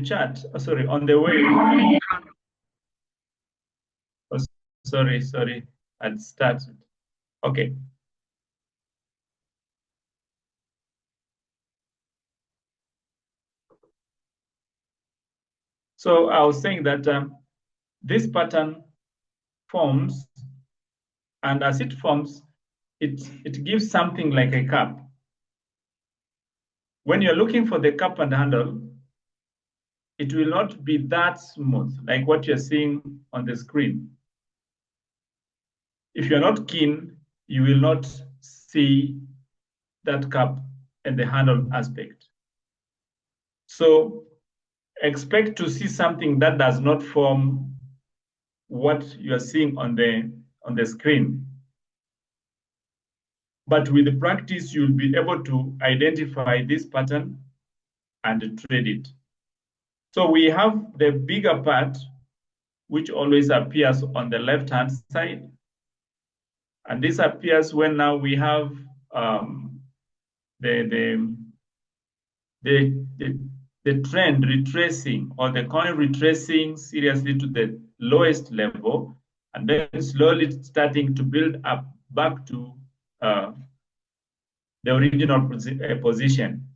chat, sorry, on the way. Oh, sorry, I'd started. Okay. So I was saying that this pattern forms, and as it forms, it gives something like a cup. When you're looking for the cup and handle, it will not be that smooth like what you're seeing on the screen. If you're not keen, you will not see that cup and the handle aspect. So expect to see something that does not form what you're seeing on the screen. But with the practice, you'll be able to identify this pattern and trade it. So we have the bigger part, which always appears on the left-hand side. And this appears when now we have the trend retracing, or the coin retracing seriously to the lowest level, and then slowly starting to build up back to the original position.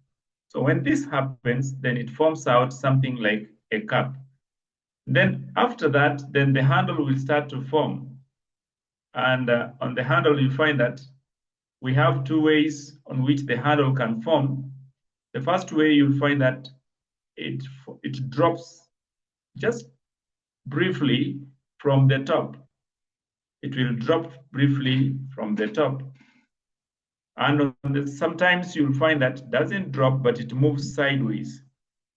So when this happens, then it forms out something like a cup. Then after that, then the handle will start to form. And on the handle, you find that we have two ways on which the handle can form. The first way, you'll find that it drops just briefly from the top. It will drop briefly from the top. And sometimes you'll find that it doesn't drop, but it moves sideways.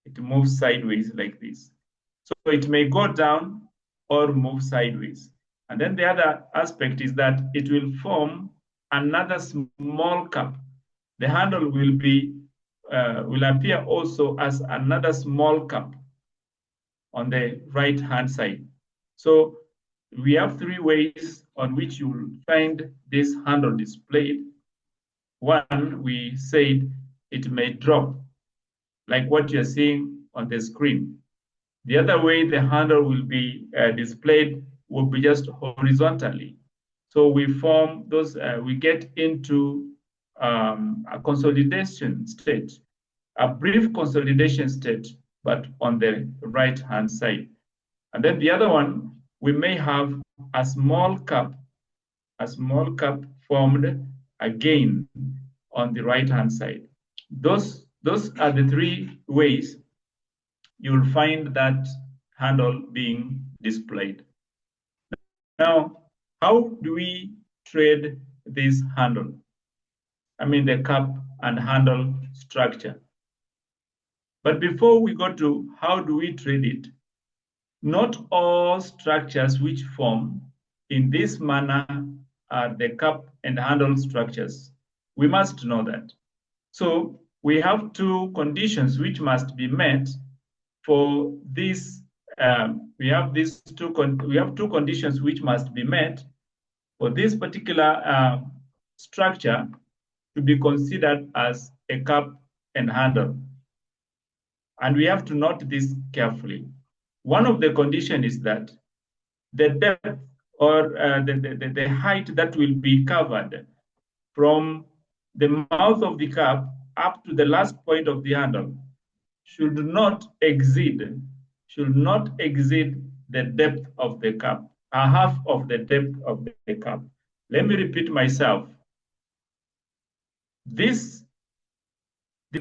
It moves sideways like this. So it may go down or move sideways. And then the other aspect is that it will form another small cup. The handle will appear also as another small cup on the right-hand side. So we have three ways on which you will find this handle displayed. One, we said it may drop, like what you're seeing on the screen. The other way the handle will be displayed will be just horizontally. So we form those, we get into a consolidation state, a brief consolidation state, but on the right-hand side. And then the other one, we may have a small cup formed again on the right-hand side. Those are the three ways you'll find that handle being displayed. Now, how do we trade this handle? I mean, the cup and handle structure. But before we go to how do we trade it, not all structures which form in this manner are the cup and handle structures. We must know that. So we have two conditions which must be met for this. We have two conditions which must be met for this particular structure to be considered as a cup and handle. And we have to note this carefully. One of the conditions is that the depth or the height that will be covered from the mouth of the cup up to the last point of the handle should not exceed the depth of the cup, a half of the depth of the cup. Let me repeat myself. The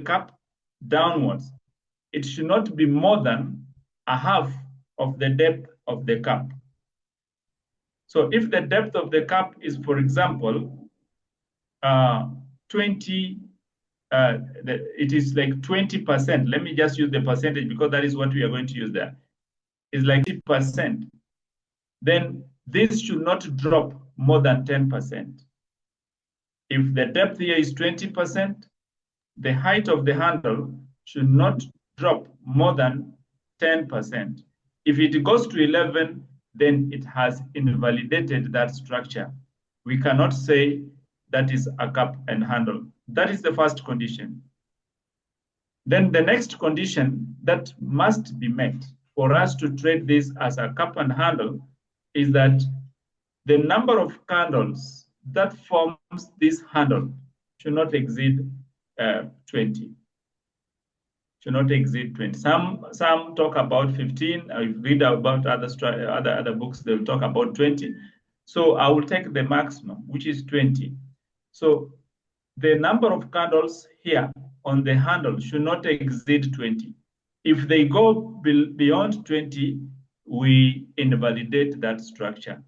cup downwards, it should not be more than a half of the depth of the cup. So if the depth of the cup is, for example, 20, it is like 20%. Let me just use the percentage because that is what we are going to use there. It's like 20%. Then this should not drop more than 10%. If the depth here is 20%, the height of the handle should not drop more than 10%. If it goes to 11, then it has invalidated that structure. We cannot say that is a cup and handle. That is the first condition. Then the next condition that must be met for us to trade this as a cup and handle is that the number of candles that forms this handle should not exceed 20. Should not exceed 20. Some talk about 15. I read about other books, they'll talk about 20. So I will take the maximum, which is 20. So the number of candles here on the handle should not exceed 20. If they go beyond 20, we invalidate that structure.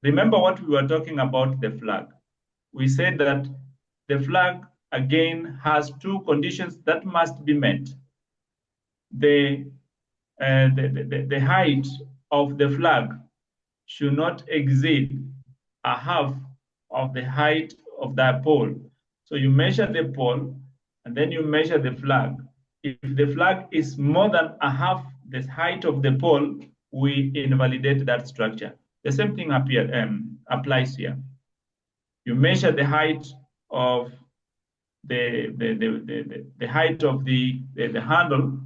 Remember what we were talking about the flag. We said that the flag, again, has two conditions that must be met. The height of the flag should not exceed a half of the height of that pole. So you measure the pole and then you measure the flag. If the flag is more than a half the height of the pole, we invalidate that structure. The same thing applies here. You measure the height of the height of the handle.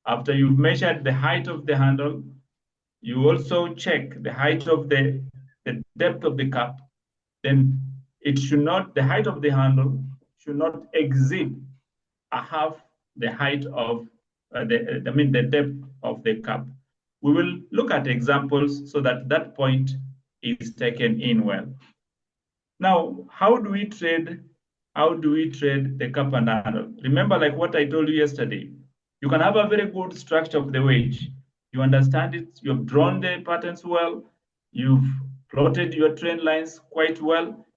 After you've measured the height of the handle, you also check the height of the depth of the cup. Then it should not, the height of the handle should not exceed a half the height of the depth of the cup. We will look at examples so that that point is taken in well. Now, how do we trade the cup and handle? Remember, like what I told you yesterday, you can have a very good structure of the wedge. You understand it, you've drawn the patterns well, you've plotted your trend lines quite well,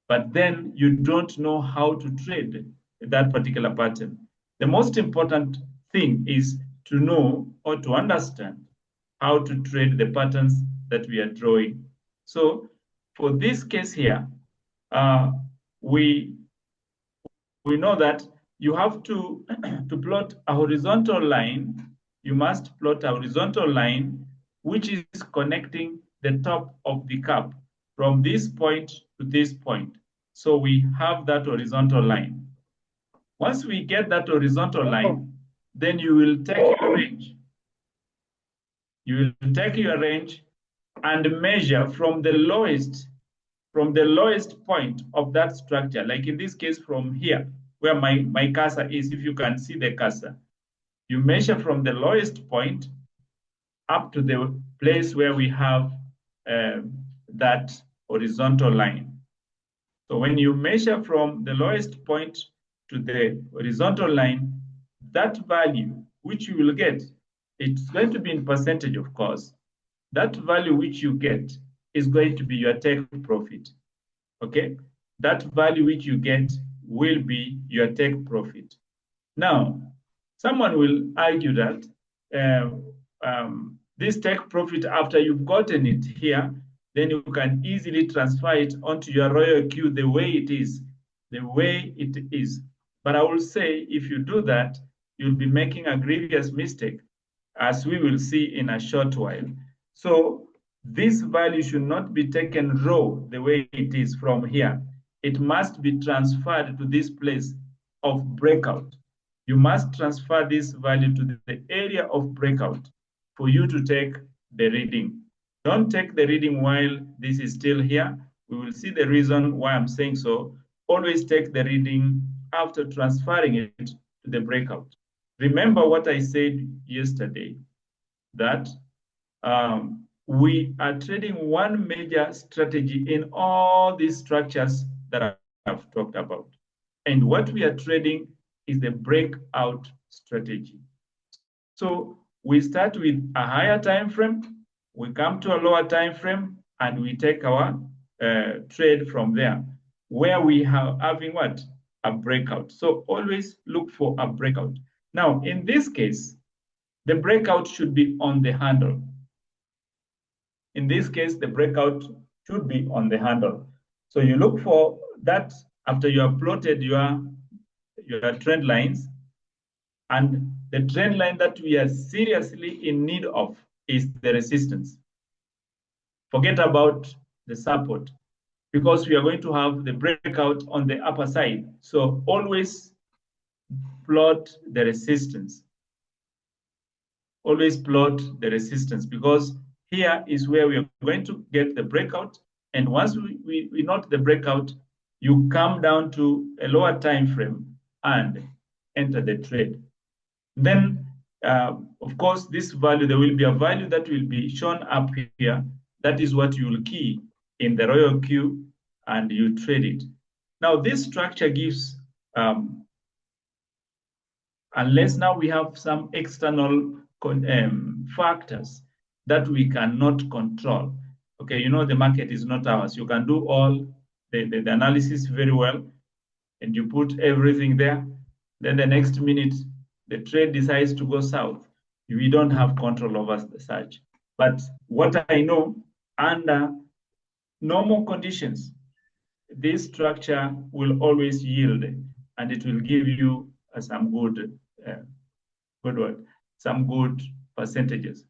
but then you don't know how to trade that particular pattern. The most important thing is to know or to understand how to trade the patterns that we are drawing. So for this case here, we know that you have to plot a horizontal line. You must plot a horizontal line which is connecting the top of the cup from this point to this point. So we have that horizontal line. Once we get that horizontal line, then you will take your range. You will take your range and measure from the lowest point of that structure, like in this case from here, where my cursor is, if you can see the cursor. You measure from the lowest point up to the place where we have that horizontal line. So when you measure from the lowest point to the horizontal line, that value which you will get, it's going to be in percentage, of course. That value which you get is going to be your take profit. Okay? That value which you get will be your take profit. Now, someone will argue that this take profit, after you've gotten it here, then you can easily transfer it onto your royal queue the way it is. But I will say, if you do that, you'll be making a grievous mistake, as we will see in a short while. So this value should not be taken raw the way it is from here. It must be transferred to this place of breakout. You must transfer this value to the area of breakout for you to take the reading. Don't take the reading while this is still here. We will see the reason why I'm saying so. Always take the reading after transferring it to the breakout. Remember what I said yesterday, that we are trading one major strategy in all these structures that I've talked about. And what we are trading is the breakout strategy. So we start with a higher time frame, we come to a lower time frame, and we take our trade from there, where we are having what? A breakout. So always look for a breakout. Now, in this case, the breakout should be on the handle. In this case, the breakout should be on the handle. So you look for that after you have plotted your trend lines. And the trend line that we are seriously in need of is the resistance. Forget about the support, because we are going to have the breakout on the upper side. So always plot the resistance. Always plot the resistance, because here is where we are going to get the breakout. And once we note the breakout, you come down to a lower time frame and enter the trade. Then, of course, this value, there will be a value that will be shown up here. That is what you will key in the royal queue and you trade it. Now, this structure gives, unless now we have some external factors that we cannot control. Okay, you know, the market is not ours. You can do all the analysis very well, and you put everything there. Then the next minute, the trade decides to go south. We don't have control over the search. But what I know, under normal conditions, this structure will always yield, and it will give you some good some good percentages.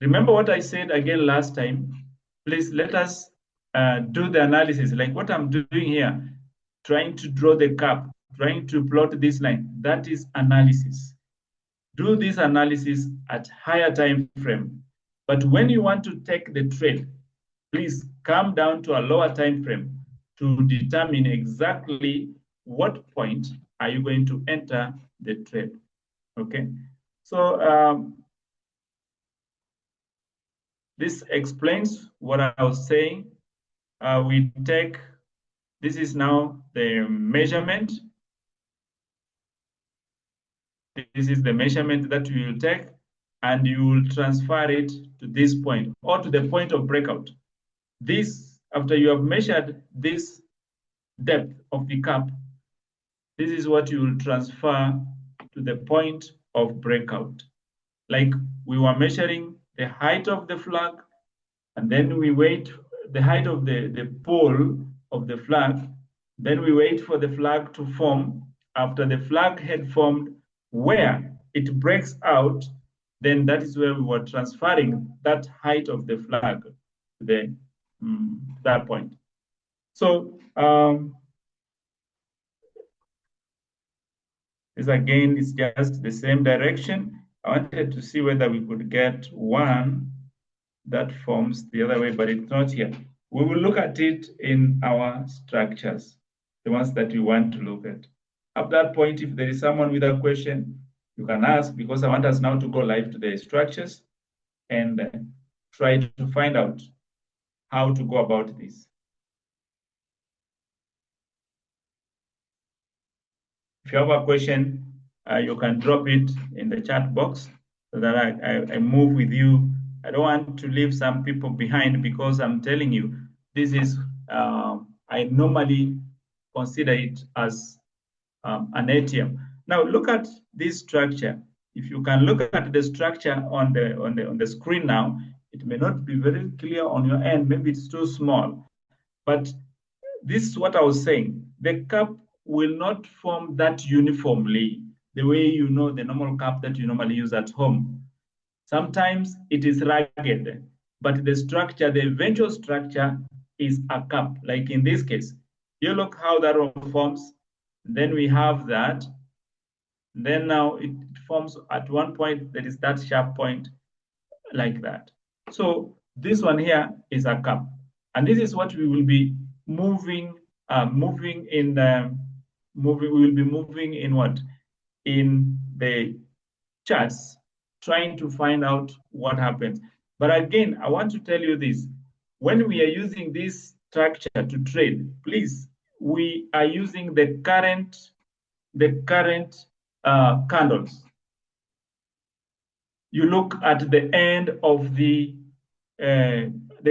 Remember what I said again last time. Please let us do the analysis, like what I'm doing here, trying to draw the cap, trying to plot this line. That is analysis. Do this analysis at higher time frame. But when you want to take the trade, please come down to a lower time frame to determine exactly what point are you going to enter the trade. Okay, so this explains what I was saying. We take, this is now the measurement. This is the measurement that you will take, and you will transfer it to this point or to the point of breakout. This, after you have measured this depth of the cap, this is what you will transfer to the point of breakout. Like we were measuring the height of the flag, and then we wait the height of the pole of the flag. Then we wait for the flag to form. After the flag had formed, where it breaks out, then that is where we were transferring that height of the flag to that point. So this again is just the same direction. I wanted to see whether we could get one that forms the other way, but it's not here. We will look at it in our structures, the ones that you want to look at. At that point, if there is someone with a question, you can ask, because I want us now to go live to the structures and try to find out how to go about this. If you have a question, you can drop it in the chat box so that I move with you. I don't want to leave some people behind, because I'm telling you, this is, I normally consider it as an ATM. Now look at this structure. If you can look at the structure on the screen now, it may not be very clear on your end. Maybe it's too small, but this is what I was saying. The cap will not form that uniformly, the way you know the normal cap that you normally use at home. Sometimes it is ragged, but the structure, the eventual structure is a cap. Like in this case, you look how that one forms. Then we have that. Then now it forms at one point, there is that sharp point like that. So this one here is a cap. And this is what we will be moving, we will be moving in what? In the charts, trying to find out what happens. But again, I want to tell you this. When we are using this structure to trade, please, we are using the current candles. You look at the end of the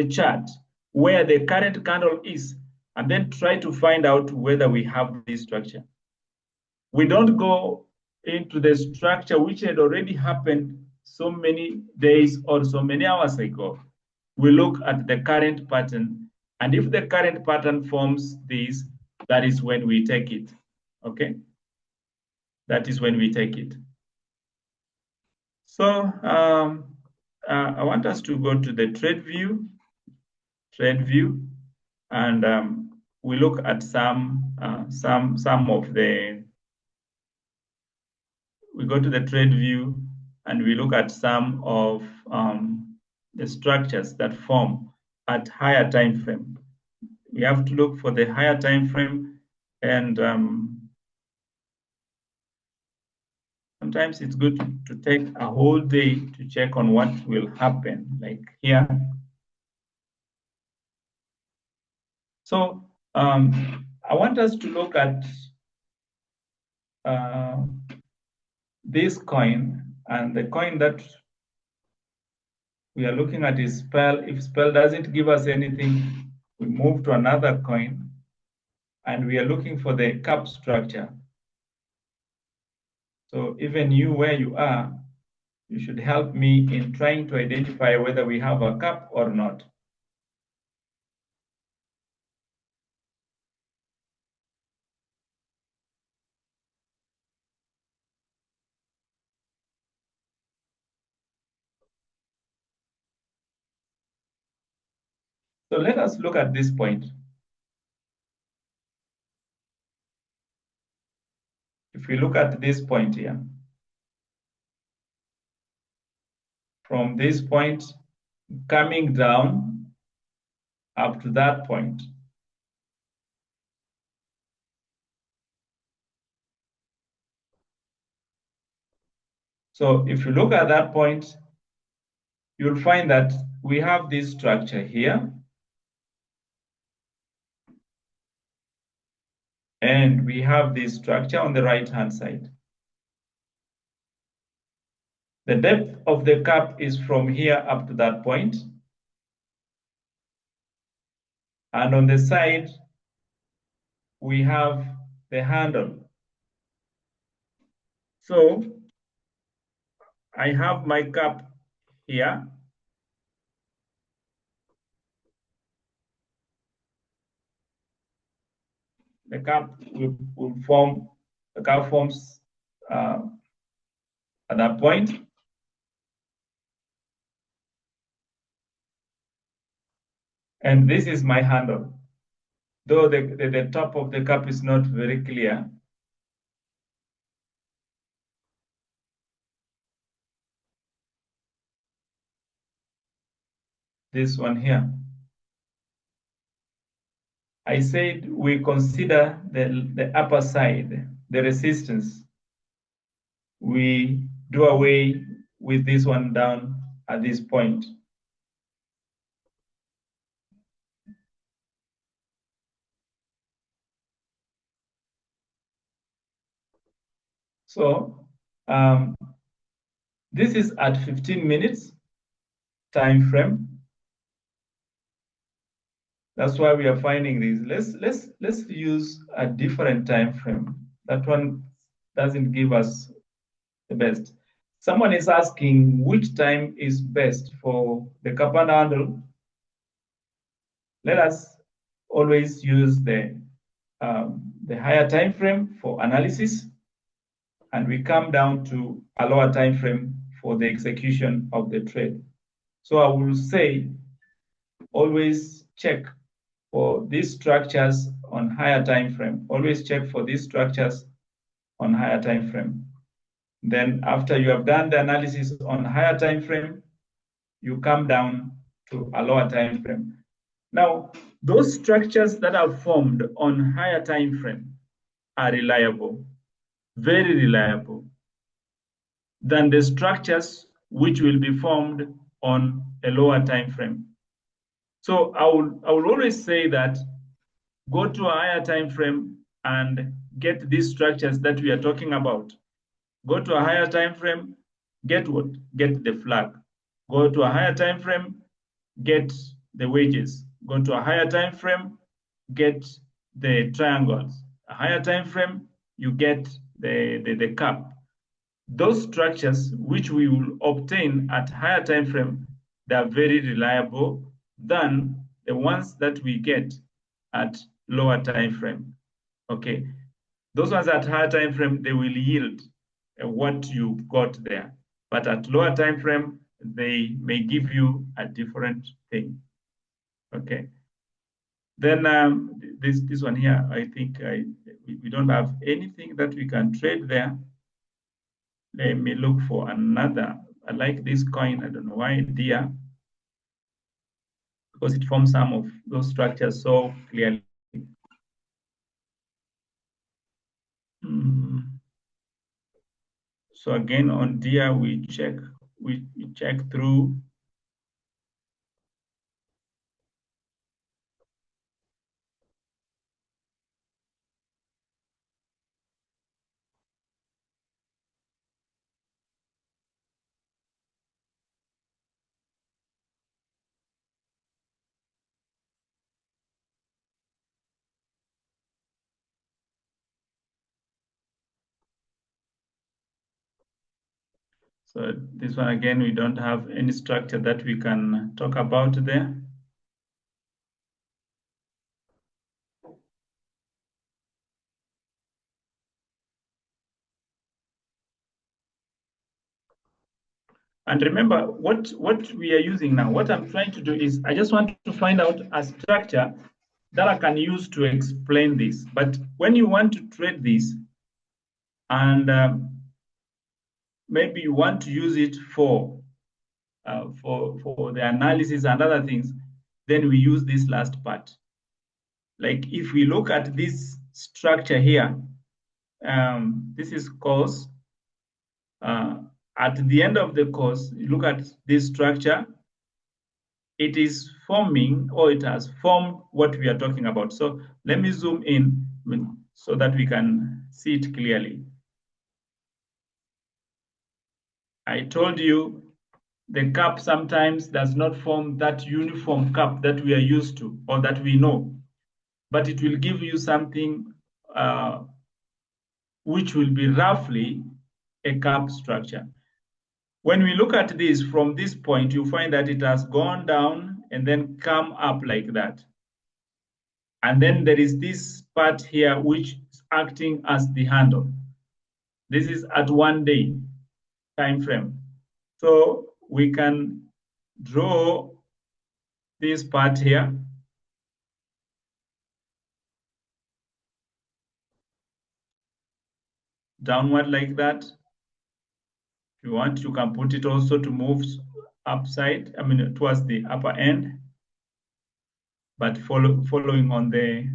chart where the current candle is, and then try to find out whether we have this structure. We don't go into the structure which had already happened so many days or so many hours ago. We look at the current pattern, and if the current pattern forms this, that is when we take it, okay? That is when we take it. So I want us to go to the trade view, and we look at some of the we go to the trade view and we look at some of the structures that form at higher time frame. We have to look for the higher time frame, and sometimes it's good to take a whole day to check on what will happen, like here. So I want us to look at this coin, and the coin that we are looking at is spell. If spell doesn't give us anything, we move to another coin, and we are looking for the cup structure. So even you, where you are, you should help me in trying to identify whether we have a cup or not. So let us look at this point. If we look at this point here, from this point coming down up to that point, so if you look at that point, you'll find that we have this structure here, and we have this structure on the right-hand side. The depth of the cup is from here up to that point. And on the side, we have the handle. So I have my cup here. The cup will form, the cup forms at that point. And this is my handle. Though the top of the cup is not very clear. This one here. I said we consider the upper side, the resistance. We do away with this one down at this point. So this is at 15 minutes time frame. That's why we are finding these. Let's use a different time frame. That one doesn't give us the best. Someone is asking which time is best for the cup and handle. Let us always use the higher time frame for analysis, and we come down to a lower time frame for the execution of the trade. So I will say always check for these structures on higher time frame. Always check for these structures on higher time frame. Then after you have done the analysis on higher time frame, you come down to a lower time frame. Now, those structures that are formed on higher time frame are reliable, very reliable, than the structures which will be formed on a lower time frame. So I will always say that go to a higher time frame and get these structures that we are talking about. Go to a higher time frame, get what? Get the flag. Go to a higher time frame, get the wedges. Go to a higher time frame, get the triangles. A higher time frame, you get the cup. Those structures which we will obtain at higher time frame, they are very reliable than the ones that we get at lower time frame. Okay, those ones at higher time frame, they will yield what you got there, but at lower time frame, they may give you a different thing. Okay, then this one here, I think we don't have anything that we can trade there. Let me look for another. I like this coin. I don't know why, dear, because it forms some of those structures so clearly. So again, on deer, we check through. So this one, again, we don't have any structure that we can talk about there. And remember, what we are using now, what I'm trying to do is, I just want to find out a structure that I can use to explain this. But when you want to trade this, and maybe you want to use it for the analysis and other things, then we use this last part. Like if we look at this structure here, this is course. At the end of the course, you look at this structure, it is forming, or it has formed what we are talking about. So let me zoom in so that we can see it clearly. I told you the cup sometimes does not form that uniform cup that we are used to or that we know, but it will give you something which will be roughly a cup structure. When we look at this from this point, you find that it has gone down and then come up like that. And then there is this part here which is acting as the handle. This is at 1 day time frame. So we can draw this part here. Downward like that. If you want, you can put it also to move upside, towards the upper end, but following on the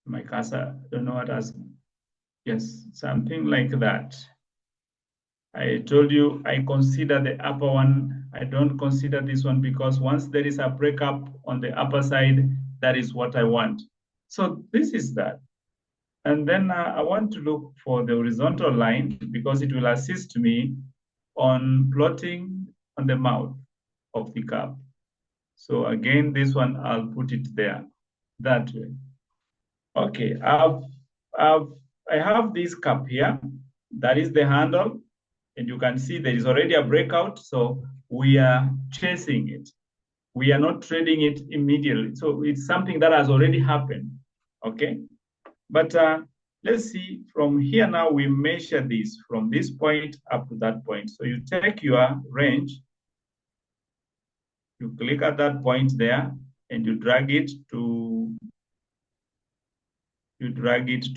my cursor, don't know what has, yes, something like that. I told you I consider the upper one. I don't consider this one because once there is a breakup on the upper side, that is what I want. So this is that. And then I want to look for the horizontal line because it will assist me on plotting on the mouth of the cup. So again, this one, I'll put it there, that way. Okay, I have this cup here. That is the handle. And you can see there is already a breakout. So we are chasing it. We are not trading it immediately. So it's something that has already happened. Okay. But let's see, from here now, we measure this from this point up to that point. So you take your range, you click at that point there, and you drag it to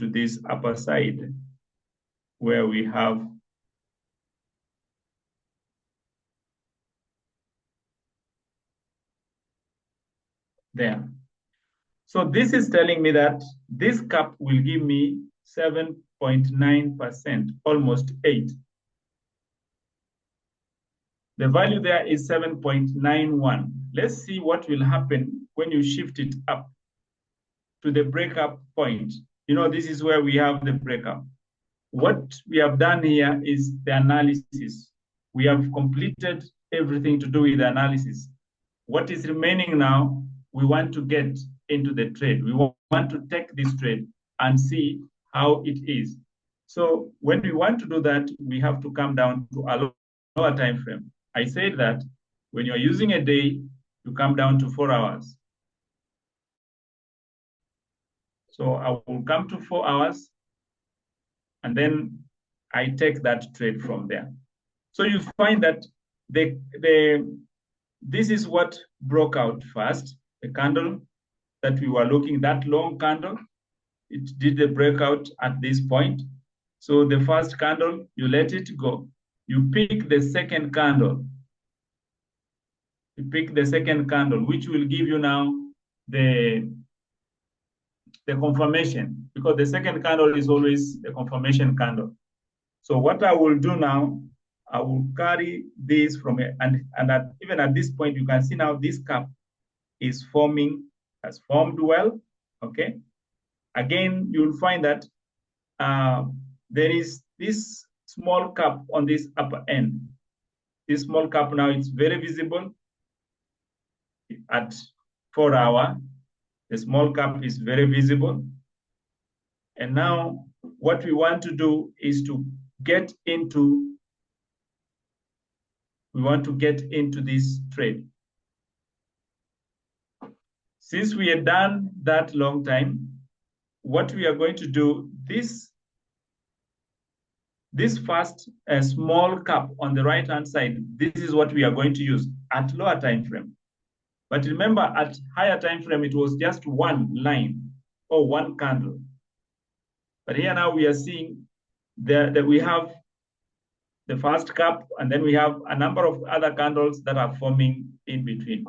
this upper side where we have there. So this is telling me that this cap will give me 7.9%, almost 8. The value there is 7.91. Let's see what will happen when you shift it up to the breakup point. You know, this is where we have the breakup. What we have done here is the analysis. We have completed everything to do with the analysis. What is remaining now, we want to get into the trade. We want to take this trade and see how it is. So when we want to do that, we have to come down to a lower time frame. I said that when you're using a day, you come down to 4 hours. So I will come to 4 hours, and then I take that trade from there. So you find that the this is what broke out first, the candle that we were looking, that long candle, it did the breakout at this point. So the first candle, you let it go. You pick the second candle. You pick the second candle, which will give you now the confirmation, because the second candle is always the confirmation candle. So what I will do now, I will carry this from it, and even at this point, you can see now this cap is forming, has formed well, okay? Again, you'll find that there is this small cap on this upper end. This small cap now, it's very visible at 4 hour. The small cap is very visible. And now what we want to do is to get into, we want to get into this trade. Since we had done that long time, what we are going to do, this first small cap on the right-hand side, this is what we are going to use at lower time frame. But remember, at higher time frame, it was just one line or one candle. But here now we are seeing that we have the first cap, and then we have a number of other candles that are forming in between.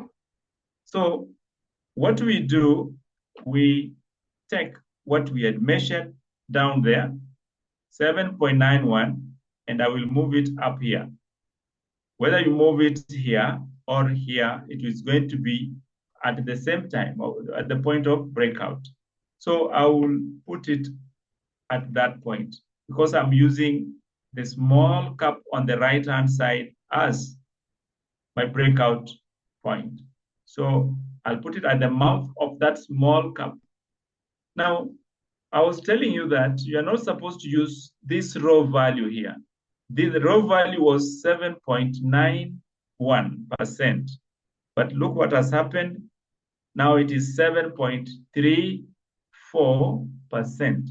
So what we do, we take what we had measured down there, 7.91, and I will move it up here. Whether you move it here or here, it is going to be at the same time, or at the point of breakout. So I will put it at that point, because I'm using the small cap on the right-hand side as my breakout point. So I'll put it at the mouth of that small cap. Now, I was telling you that you are not supposed to use this raw value here. The raw value was 7.91%. But look what has happened. Now it is 7.34%.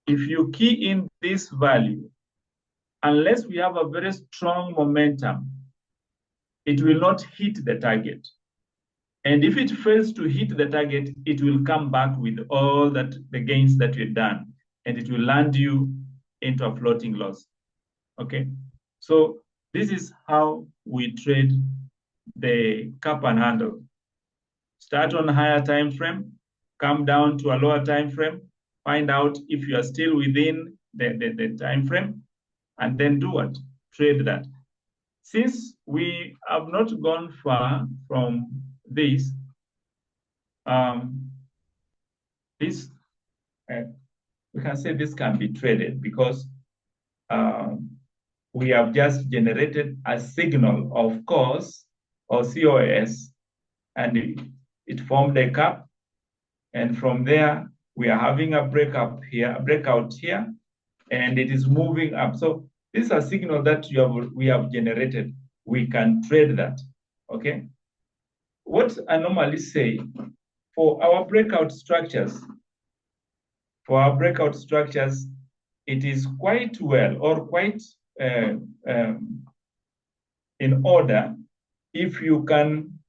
If you key in this value, unless we have a very strong momentum, it will not hit the target. And if it fails to hit the target, it will come back with all that the gains that you've done, and it will land you into a floating loss. Okay, so this is how we trade the cap and handle. Start on a higher time frame, come down to a lower time frame, find out if you are still within the time frame, and then do what? Trade that. Since we have not gone far from this, we can say this can be traded, because we have just generated a signal of course, or COS, and it formed a cap, and from there we are having a breakout here, and it is moving up. So this is a signal that we have generated. We can trade that. Okay. What I normally say, for our breakout structures, it is quite well, or quite in order, if you can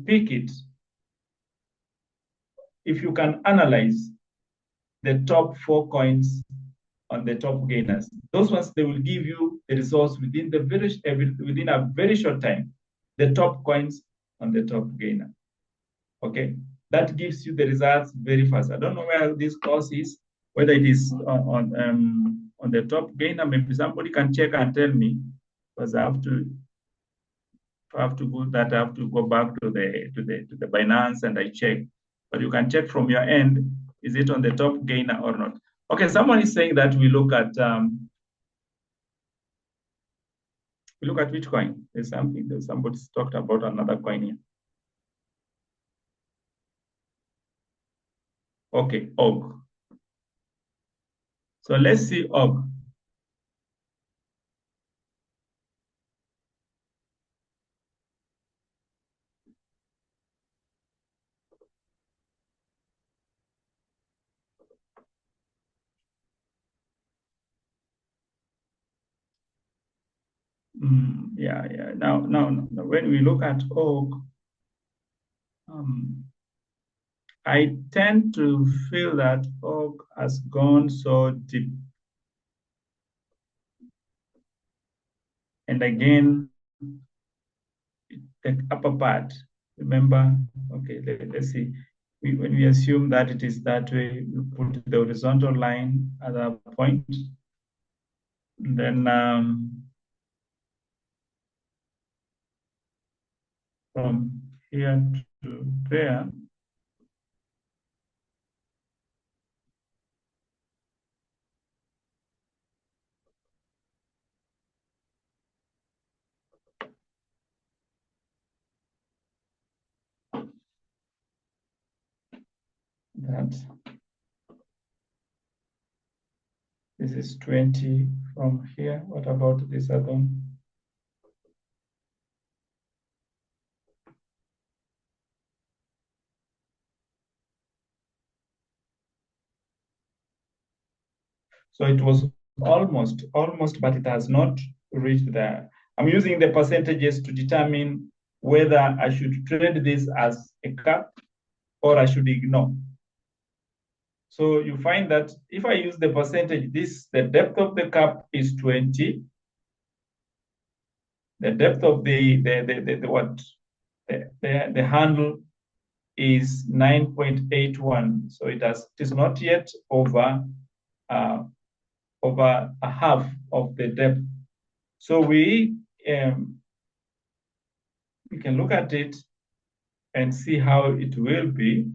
pick it, if you can analyze the top 4 coins on the top gainers. Those ones, they will give you the results within a very short time. The top coins on the top gainer. Okay, that gives you the results very fast. I don't know where this course is, whether it is on the top gainer. Maybe somebody can check and tell me, because I have to go that. I have to go back to the Binance and I check. But you can check from your end, is it on the top gainer or not? Okay, someone is saying that we look at which coin? There's somebody's talked about another coin here. Okay, OG. So let's see OG. Yeah. Now, when we look at oak, I tend to feel that oak has gone so deep. And again, the upper part, remember, okay, let's see. When we assume that it is that way, we put the horizontal line at a point, then from here to there, that this is 20 from here. What about this other one? So it was almost, but it has not reached there. I'm using the percentages to determine whether I should trade this as a cap or I should ignore. So you find that if I use the percentage, the depth of the cap is 20. The depth of the handle is 9.81. So it is not yet over a half of the depth. So we can look at it and see how it will be.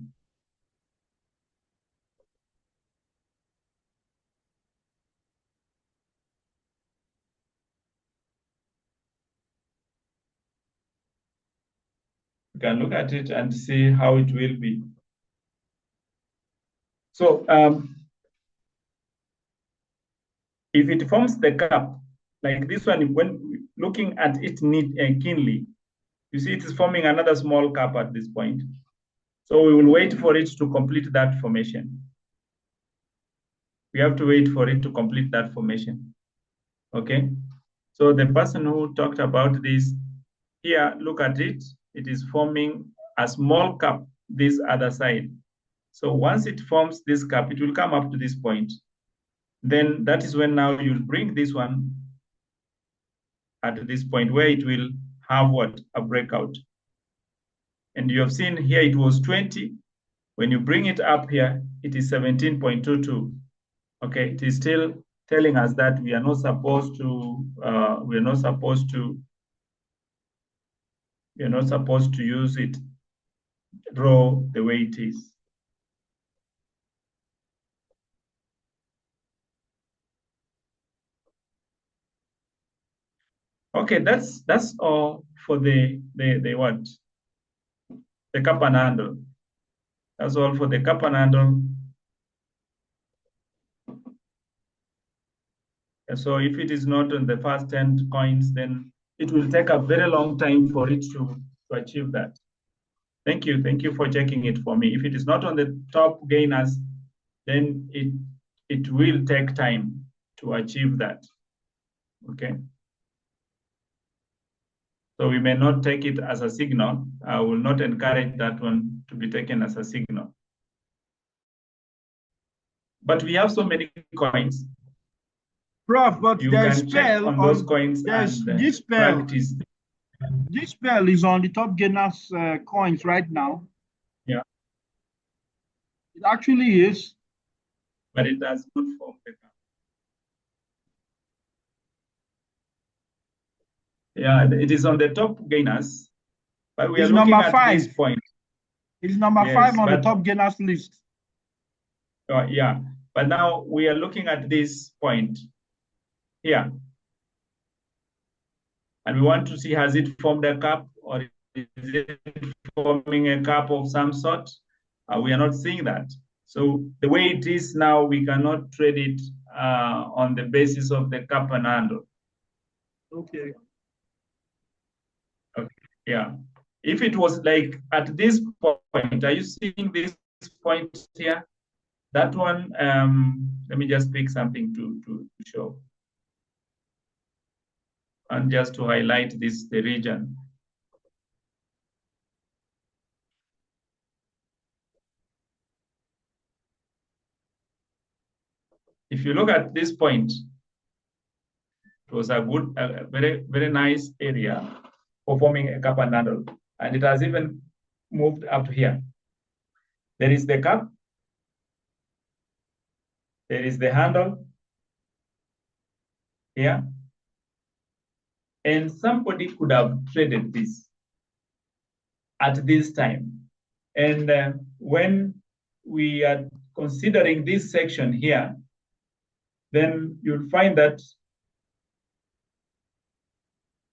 We can look at it and see how it will be. So if it forms the cap, like this one, when looking at it keenly, you see it is forming another small cap at this point. So we will wait for it to complete that formation. We have to wait for it to complete that formation. Okay. So the person who talked about this here, look at it. It is forming a small cap this other side. So once it forms this cap, it will come up to this point. Then that is when now you'll bring this one at this point where it will have what? A breakout. And you have seen here it was 20. When you bring it up here, it is 17.22. Okay, it is still telling us that we are not supposed to use it raw the way it is. Okay, that's all for the what? The cap and handle. That's all for the cap and handle. And so if it is not on the first 10 coins, then it will take a very long time for it to achieve that. Thank you. Thank you for checking it for me. If it is not on the top gainers, then it will take time to achieve that. Okay. So we may not take it as a signal. I will not encourage that one to be taken as a signal. But we have so many coins. Prof, but you there's can check on those coins and this practice. This spell is on the top gainers coins right now. Yeah. It actually is. But it does not form the cap. Yeah, it is on the top gainers, but we are looking at this point. It is number 5 on the top gainers list. Yeah, but now we are looking at this point here. And we want to see, has it formed a cap or is it forming a cap of some sort? We are not seeing that. So the way it is now, we cannot trade it on the basis of the cap and handle. Okay. Okay. Yeah. If it was like at this point, are you seeing this point here? That one, let me just pick something to show. And just to highlight this, the region. If you look at this point, it was a good, very, very nice area for forming a cup and handle. And it has even moved up here. There is the cup, there is the handle here, and somebody could have traded this at this time. And when we are considering this section here, then you'll find that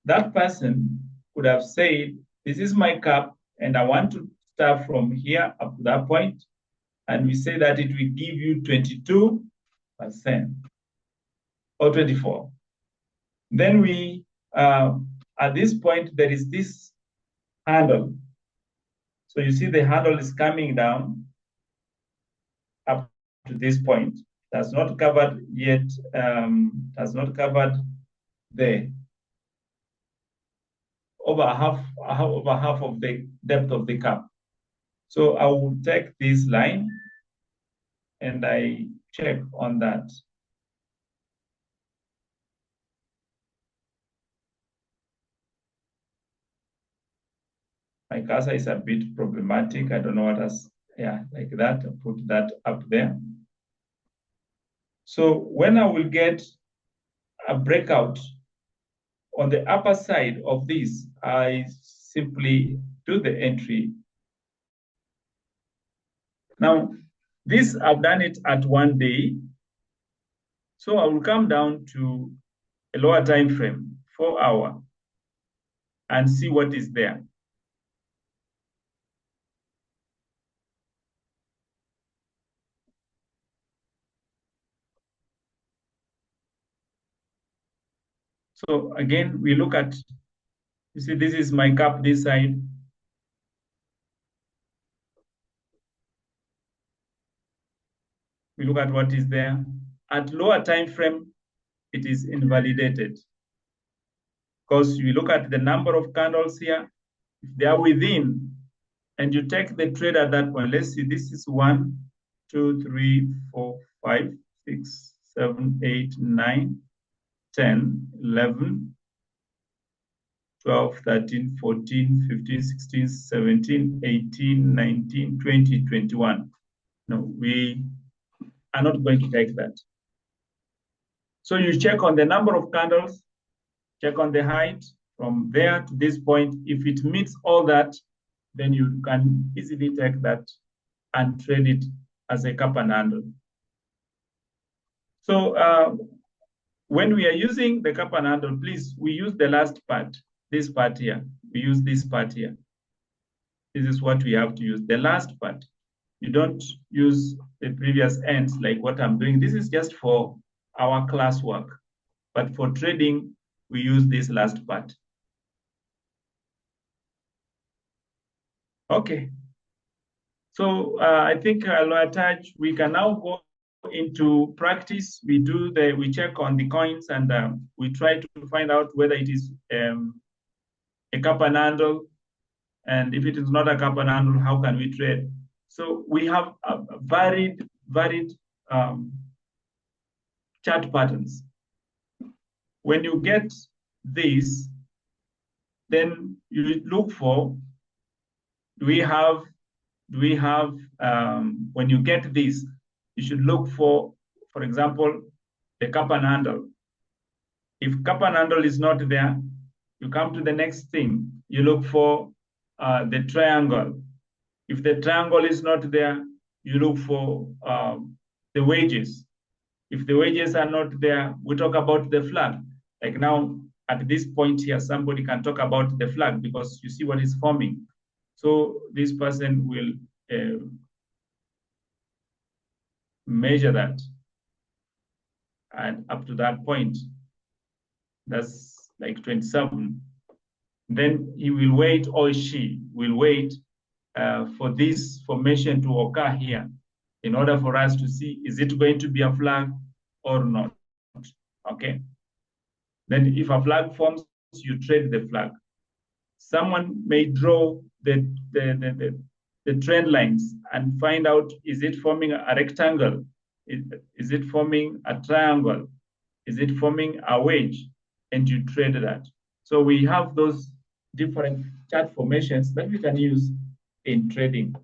that person could have said, this is my cup, and I want to start from here up to that point. And we say that it will give you 22% or 24. Then we, at this point, there is this handle. So you see the handle is coming down up to this point. That's not covered yet, has not covered the over half of the depth of the cup. So I will take this line and I check on that. My cursor is a bit problematic. I don't know what else. Yeah, like that. I'll put that up there. So when I will get a breakout on the upper side of this, I simply do the entry. Now, this I've done it at 1 day. So I will come down to a lower time frame, 4 hours, and see what is there. So again, we look at, you see, this is my cup this side. We look at what is there. At lower time frame, it is invalidated. Because you look at the number of candles here, if they are within, and you take the trade at that point. Let's see, this is 1, 2, 3, 4, 5, 6, 7, 8, 9, 10, 11, 12, 13, 14, 15, 16, 17, 18, 19, 20, 21. No, we are not going to take that. So you check on the number of candles, check on the height from there to this point. If it meets all that, then you can easily take that and trade it as a cup and handle. So when we are using the cup and handle, please, we use the last part, this part here. We use this part here. This is what we have to use, the last part. You don't use the previous ends like what I'm doing. This is just for our classwork. But for trading, we use this last part. Okay. So I think I'll attach, we can now go into practice. We check on the coins and we try to find out whether it is a cup and handle. And if it is not a cup and handle, how can we trade? So we have varied chart patterns. When you get this, then you look for, when you get this, you should look for example, the cup and handle. If cup and handle is not there, you come to the next thing. You look for the triangle. If the triangle is not there, you look for the wages. If the wages are not there, we talk about the flag. Like now, at this point here, somebody can talk about the flag because you see what is forming. So this person will measure that. And up to that point, that's like 27. Then he will wait, or she will wait for this formation to occur here in order for us to see, is it going to be a flag or not? Okay. Then if a flag forms, you trade the flag. Someone may draw the trend lines and find out, is it forming a rectangle? Is it forming a triangle? Is it forming a wedge? And you trade that. So we have those different chart formations that we can use in trading.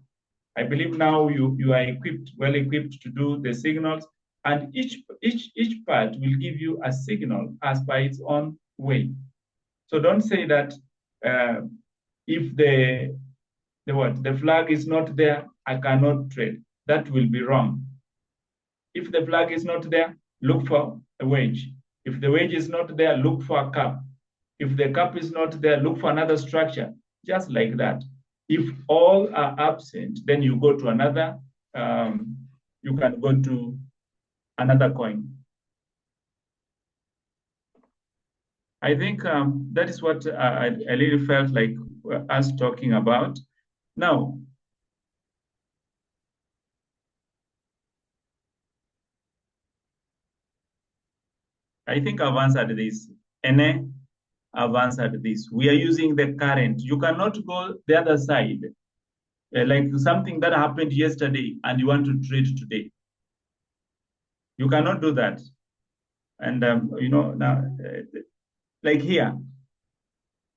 I believe now you are well equipped to do the signals, and each part will give you a signal as by its own way. So don't say that if the flag is not there, I cannot trade. That will be wrong. If the flag is not there, look for a wedge. If the wedge is not there, look for a cup. If the cup is not there, look for another structure, just like that. If all are absent, then you go to another, you can go to another coin. I think that is what I really felt like us talking about. Now, I think I've answered this. Ene, I've answered this. We are using the current. You cannot go the other side, like something that happened yesterday and you want to trade today. You cannot do that. And, now, like here,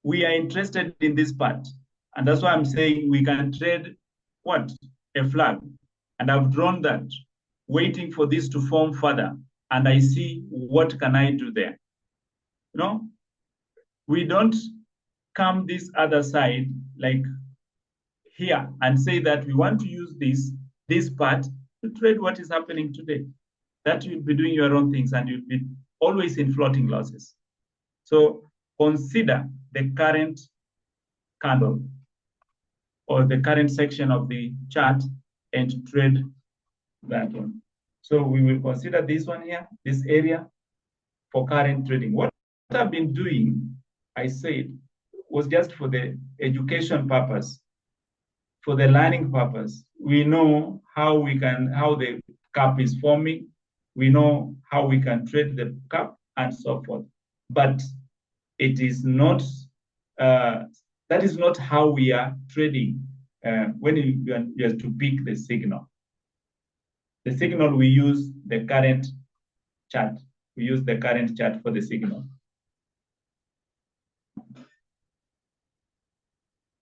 we are interested in this part. And that's why I'm saying we can trade what? A flag. And I've drawn that, waiting for this to form further. And I see what can I do there. We don't come this other side, like here, and say that we want to use this part to trade what is happening today. That you'll be doing your own things and you'll be always in floating losses. So consider the current candle or the current section of the chart and trade that one. So we will consider this one here, this area, for current trading. What I've been doing, I said, was just for the education purpose, for the learning purpose. We know how the cup is forming. We know how we can trade the cup and so forth. But it is not, that is not how we are trading when you have to pick the signal. The signal, we use the current chart. We use the current chart for the signal.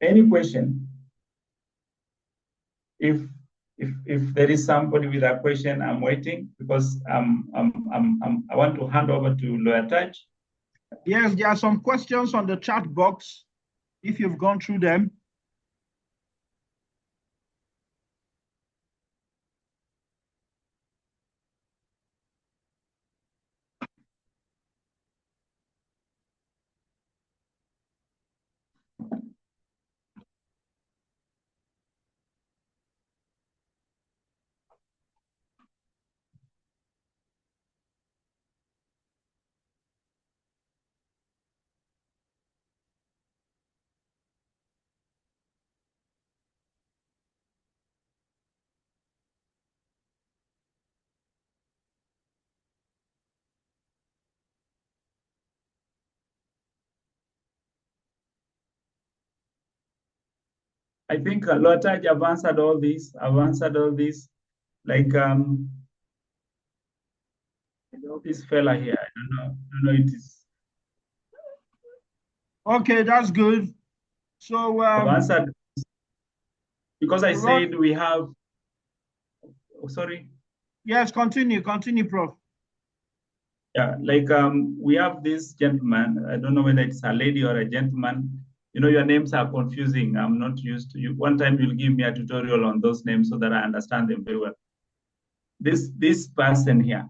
Any question? If there is somebody with a question, I'm waiting because I want to hand over to Lawyer Taj. Yes, there are some questions on the chat box, if you've gone through them. I think Lawyer Taj, I've answered all this. Like this fella here, I don't know it is. Okay, that's good. So I've answered because I said we have. Oh, sorry. Yes, continue, Prof. Yeah, like we have this gentleman. I don't know whether it's a lady or a gentleman. Your names are confusing. I'm not used to you. One time you'll give me a tutorial on those names so that I understand them very well. This person here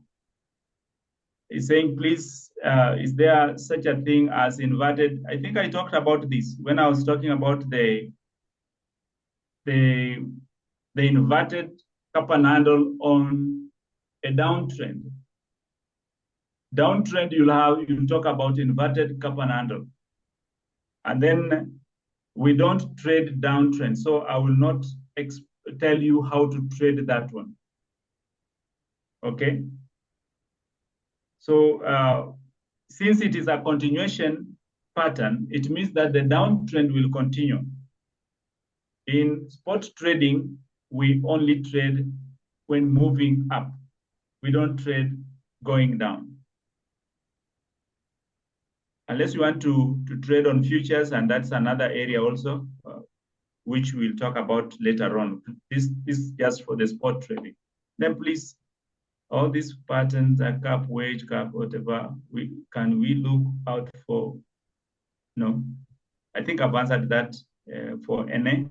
is saying, please, is there such a thing as inverted? I think I talked about this when I was talking about the inverted cup and handle on a downtrend. Downtrend, you'll talk about inverted cup and handle. And then we don't trade downtrend. So I will not tell you how to trade that one. Okay. So since it is a continuation pattern, it means that the downtrend will continue. In spot trading, we only trade when moving up. We don't trade going down. Unless you want to trade on futures, and that's another area also, which we'll talk about later on. This is just for the spot trading. Then please, all these patterns, a cap, wage cap, whatever, can we look out for? No, I think I've answered that for NA.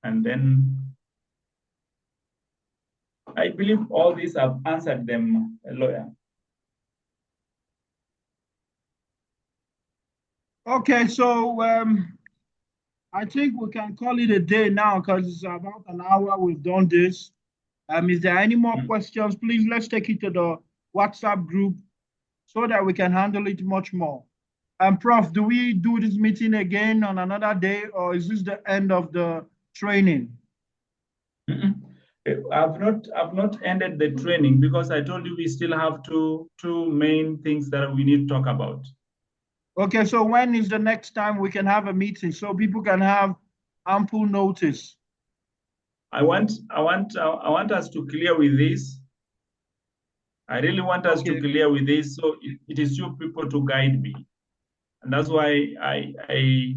And then I believe all these I've answered them, lawyer. Okay, so I think we can call it a day now because it's about an hour we've done this. Is there any more questions? Please, let's take it to the WhatsApp group so that we can handle it much more. Prof, do we do this meeting again on another day, or is this the end of the training? I've not ended the training because I told you we still have two main things that we need to talk about. Okay, so when is the next time we can have a meeting so people can have ample notice? I want us to clear with this. I really want us to clear with this, so it is you people to guide me, and that's why I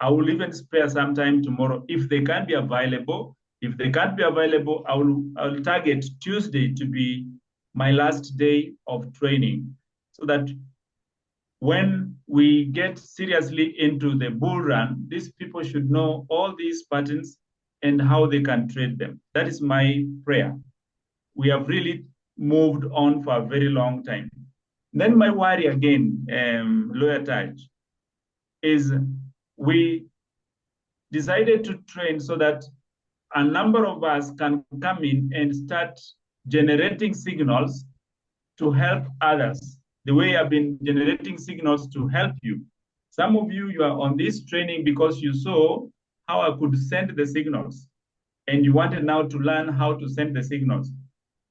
will even spare some time tomorrow if they can be available. If they can't be available, I'll target Tuesday to be my last day of training, so that when we get seriously into the bull run, these people should know all these patterns and how they can trade them. That is my prayer. We have really moved on for a very long time. Then my worry again, Lawyer Taj, is we decided to train so that a number of us can come in and start generating signals to help others, the way I've been generating signals to help you. Some of you, you are on this training because you saw how I could send the signals, and you wanted now to learn how to send the signals.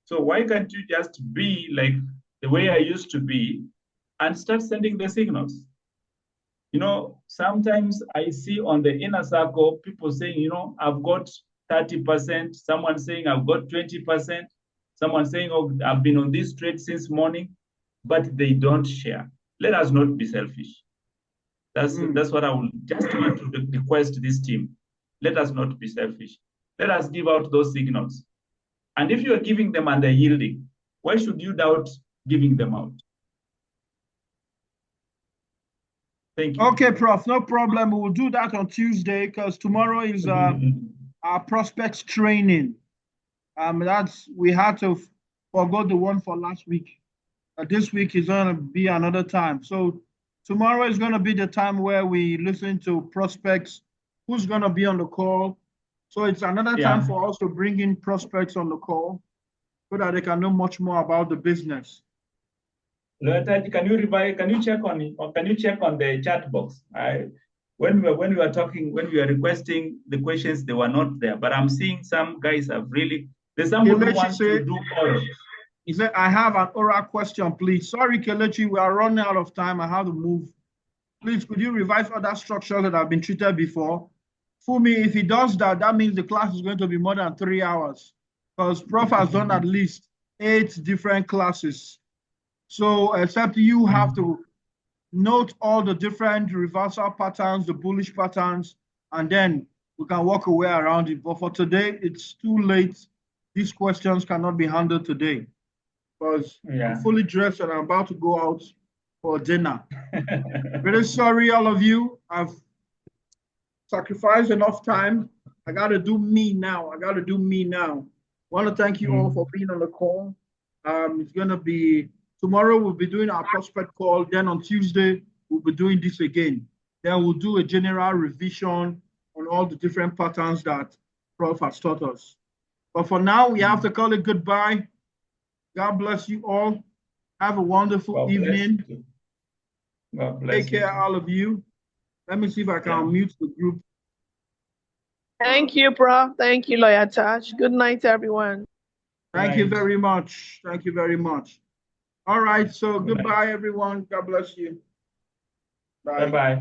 So why can't you just be like the way I used to be and start sending the signals? You know, sometimes I see on the inner circle, people saying, you know, I've got 30%, someone saying I've got 20%, someone saying, oh, I've been on this trade since morning, but they don't share. Let us not be selfish. That's what I would just want to request this team. Let us not be selfish. Let us give out those signals. And if you are giving them and they're yielding, why should you doubt giving them out? Thank you. Okay, Prof, no problem. We will do that on Tuesday because tomorrow is our prospects training. We had to forgo the one for last week. This week is going to be another time. So tomorrow is going to be the time where we listen to prospects, who's going to be on the call. So it's another time for us to bring in prospects on the call so that they can know much more about the business. Can you check on the chat box? When we were talking, when we were requesting the questions, they were not there. But I'm seeing some guys have really. There's someone who wants to do oral. He said, I have an oral question, please. Sorry, Kelechi, we are running out of time. I have to move. Please, could you revise other structures that have been treated before? Fumi, if he does that, that means the class is going to be more than 3 hours because Prof has done at least 8 different classes. So except you have to note all the different reversal patterns, the bullish patterns, and then we can walk away around it. But for today, it's too late. These questions cannot be handled today because I'm fully dressed and I'm about to go out for dinner. Very sorry, all of you. I've sacrificed enough time. I got to do me now. I want to thank you all for being on the call. It's going to be tomorrow. We'll be doing our prospect call. Then on Tuesday, we'll be doing this again. Then we'll do a general revision on all the different patterns that Prof has taught us. But for now, we have to call it goodbye. God bless you all. Have a wonderful evening. God bless Take care, all of you. Let me see if I can mute the group. Thank you, Prof. Thank you, Lawyer Taj. Good night, everyone. Thank you very much. Thank you very much. All right. So goodbye, everyone. God bless you. Bye. Bye-bye.